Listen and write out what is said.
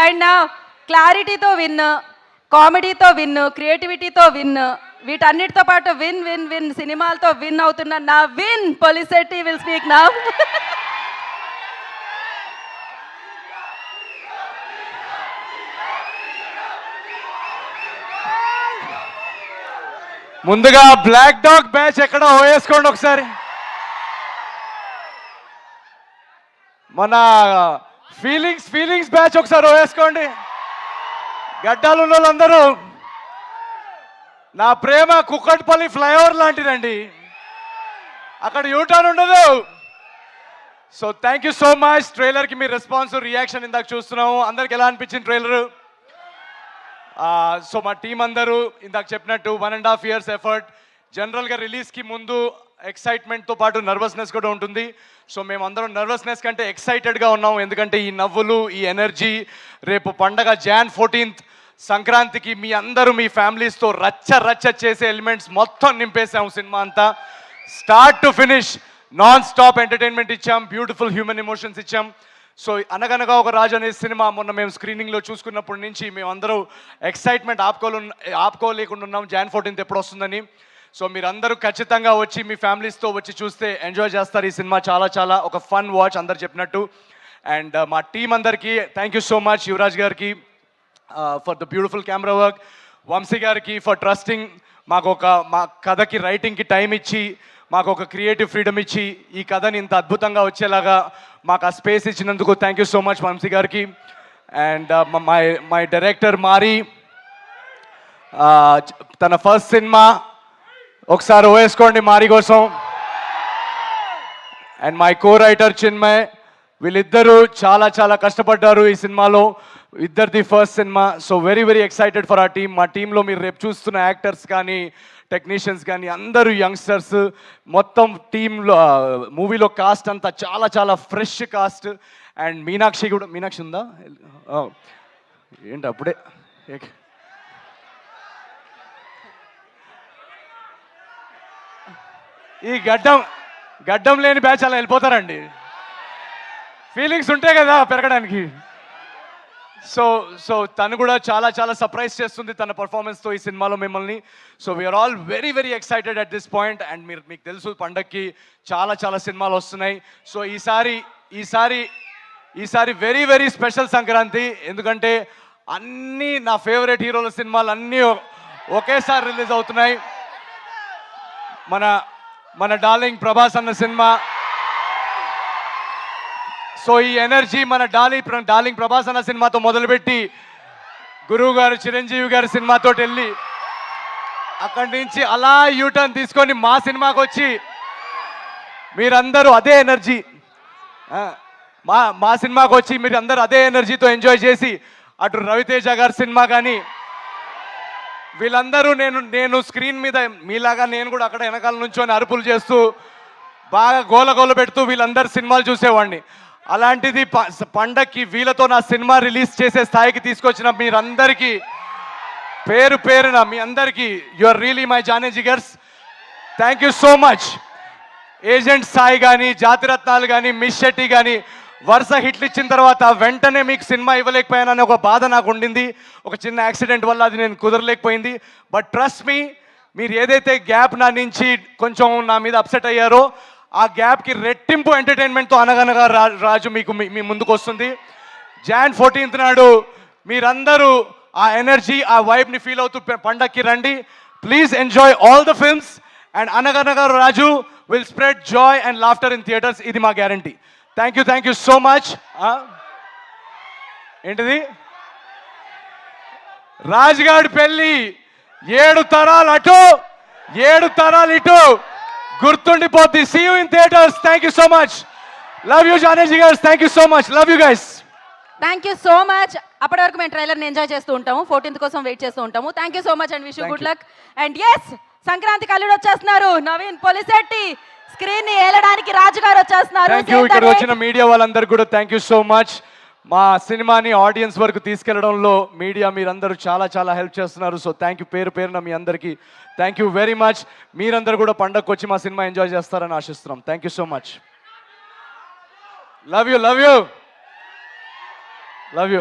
And క్లారిటీతో win, కామెడీతో win, క్రియేటివిటీతో win, వీటన్నిటితో పాటు విన్ విన్ విన్ సినిమాలతో విన్ అవుతున్న Naveen Polishetty will speak now. ముందుగా బ్లాక్ డాగ్ బ్యాచ్ ఎక్కడ వేసుకోండి ఒకసారి. మన ఫీలింగ్స్ బ్యాచ్ ఒకసారి వేసుకోండి. గడ్డాలు ఉన్న వాళ్ళందరూ, నా ప్రేమ కుక్కట్పల్లి ఫ్లైఓవర్ లాంటిదండి, అక్కడ యూటర్న్ ఉండదు. So thank you so much. ట్రైలర్కి మీ రెస్పాన్స్, రియాక్షన్ ఇందాక చూస్తున్నాము. అందరికి ఎలా అనిపించింది ట్రైలరు? సో మా టీం అందరూ ఇందాక చెప్పినట్టు 1.5 years ఎఫర్ట్. జనరల్గా రిలీజ్కి ముందు ఎక్సైట్మెంట్తో పాటు నర్వస్నెస్ కూడా ఉంటుంది. సో మేమందరం నర్వస్నెస్ కంటే ఎక్సైటెడ్గా ఉన్నాం, ఎందుకంటే ఈ నవ్వులు, ఈ ఎనర్జీ, రేపు పండగ Jan 14th సంక్రాంతికి మీ అందరూ మీ ఫ్యామిలీస్తో రచ్చ చేసే ఎలిమెంట్స్ మొత్తం నింపేసాం. సినిమా అంతా start to finish non stop entertainment ఇచ్చాం, బ్యూటిఫుల్ హ్యూమన్ ఎమోషన్స్ ఇచ్చాం. సో అనగనగా ఒక రాజు అనే సినిమా మొన్న మేము స్క్రీనింగ్లో చూసుకున్నప్పటి నుంచి మేమందరూ ఎక్సైట్మెంట్ ఆపుకోలేకుండా ఉన్నాం Jan 14th ఎప్పుడు వస్తుందని. సో మీరందరూ ఖచ్చితంగా వచ్చి మీ ఫ్యామిలీస్తో వచ్చి చూస్తే ఎంజాయ్ చేస్తారు. ఈ సినిమా చాలా ఒక ఫన్ వాచ్ అందరు చెప్పినట్టు. అండ్ మా టీం అందరికీ thank you so much. Yuvraj గారికి for the beautiful camera work, Vamsi గారికి ఫర్ ట్రస్టింగ్, మా కథకి రైటింగ్కి టైం ఇచ్చి మాకు ఒక క్రియేటివ్ ఫ్రీడమ్ ఇచ్చి ఈ కథని ఇంత అద్భుతంగా వచ్చేలాగా మాకు ఆ స్పేస్ ఇచ్చినందుకు thank you so much Vamsi గారికి. అండ్ మై డైరెక్టర్ మారి, తన ఫస్ట్ సినిమా, ఒకసారి వేసుకోండి మారి కోసం. And my co writer Chinmay, వీళ్ళిద్దరూ చాలా కష్టపడ్డారు ఈ సినిమాలో, ఇద్దరిది first cinema. So very excited for ఆ టీమ్. మా టీంలో మీరు రేపు చూస్తున్న యాక్టర్స్ కానీ, టెక్నీషియన్స్ కానీ అందరూ యంగ్స్టర్స్. మొత్తం టీంలో మూవీలో కాస్ట్ అంతా చాలా ఫ్రెష్ కాస్ట్. అండ్ మీనాక్షి ఉందా? ఏంటి అప్పుడే ఈ గడ్డం లేని బ్యాచ్ అలా వెళ్ళిపోతారండి. ఫీలింగ్స్ ఉంటాయి కదా పెరగడానికి. సో తను కూడా చాలా సర్ప్రైజ్ చేస్తుంది తన పర్ఫార్మెన్స్తో ఈ సినిమాలో మిమ్మల్ని. So we are all very excited at this point. And మీకు తెలుసు పండగకి చాలా సినిమాలు వస్తున్నాయి. సో ఈసారి వెరీ స్పెషల్ సంక్రాంతి, ఎందుకంటే అన్నీ నా ఫేవరెట్ హీరోల సినిమాలు అన్నీ ఒకేసారి రిలీజ్ అవుతున్నాయి. మన డార్లింగ్ ప్రభాస్ అన్న సినిమా. సో ఈ ఎనర్జీ మన డార్లింగ్ ప్రభాస్ అన్న సినిమాతో మొదలుపెట్టి గురువు గారు చిరంజీవి గారి సినిమాతో వెళ్ళి అక్కడి నుంచి అలా యూటర్న్ తీసుకొని మా సినిమాకి వచ్చి మీరందరూ అదే ఎనర్జీ, మా సినిమాకి వచ్చి మీరు అందరూ అదే ఎనర్జీతో ఎంజాయ్ చేసి అటు రవితేజ గారి సినిమా కానీ వీళ్ళందరూ నేను స్క్రీన్ మీద మీలాగా నేను కూడా అక్కడ వెనకాల నుంచొని అరుపులు చేస్తూ బాగా గోల పెడుతూ వీళ్ళందరూ సినిమాలు చూసేవాడిని. అలాంటిది పండక్కి వీళ్ళతో నా సినిమా రిలీజ్ చేసే స్థాయికి తీసుకొచ్చిన మీరందరికీ పేరున మీ అందరికీ you are really my jaani జిగర్స్. Thank you so much. Agent Sai కానీ, జాతిరత్నాలు కానీ, మిస్ శెట్టి కానీ వరుస హిట్లు ఇచ్చిన తర్వాత వెంటనే మీకు సినిమా ఇవ్వలేకపోయానని ఒక బాధ నాకు ఉండింది. ఒక చిన్న యాక్సిడెంట్ వల్ల అది నేను కుదరలేకపోయింది. బట్ ట్రస్ట్ మీ, మీరు ఏదైతే గ్యాప్ నా నుంచి కొంచెం నా మీద అప్సెట్ అయ్యారో ఆ గ్యాప్కి రెట్టింపు ఎంటర్టైన్మెంట్తో అనగనగా రాజు మీ ముందుకు వస్తుంది. Jan 14th నాడు మీరందరూ ఆ ఎనర్జీ, ఆ వైబ్ని ఫీల్ అవుతూ పండక్కి రండి. Please enjoy all the films. And Anaganaga Raju will spread joy and laughter in theatres. ఇది మా guarantee. Thank you so much. ఏంటిది? రాజుగాడి పెళ్ళి 7 తరాలు అటు 7 తరాలు ఇటు గుర్తుండిపోద్ది. See you in theatres. Thank you so much. Love you జానీ జిగర్స్. Thank you so much. Love you guys. Thank you so much. అప్పటి వరకు మేము ట్రైలర్ని ఎంజాయ్ చేస్తూ ఉంటాము, 14th కోసం వెయిట్ చేస్తూ ఉంటాము. Thank you so much and wish you good luck. And yes, సంక్రాంతికి అల్లుడు వచ్చేస్తున్నారు, నవీన్ పొలిశెట్టి. స్క్రీన్ ని ఏలడానికి రాజు గారు వచ్చేస్తున్నారు. Thank you. ఇక్కడ వచ్చిన మీడియా వాళ్ళందరూ కూడా థ్యాంక్ యూ సో మచ్. మా సినిమాని ఆడియన్స్ వరకు తీసుకెళ్లడంలో మీడియా మీరందరూ చాలా హెల్ప్ చేస్తున్నారు. సో థ్యాంక్ యూ పేరున మీ అందరికీ థ్యాంక్ యూ వెరీ మచ్. మీరందరూ కూడా పండగకు వచ్చి మా సినిమా ఎంజాయ్ చేస్తారని ఆశిస్తున్నాం. Thank you so much. Love you.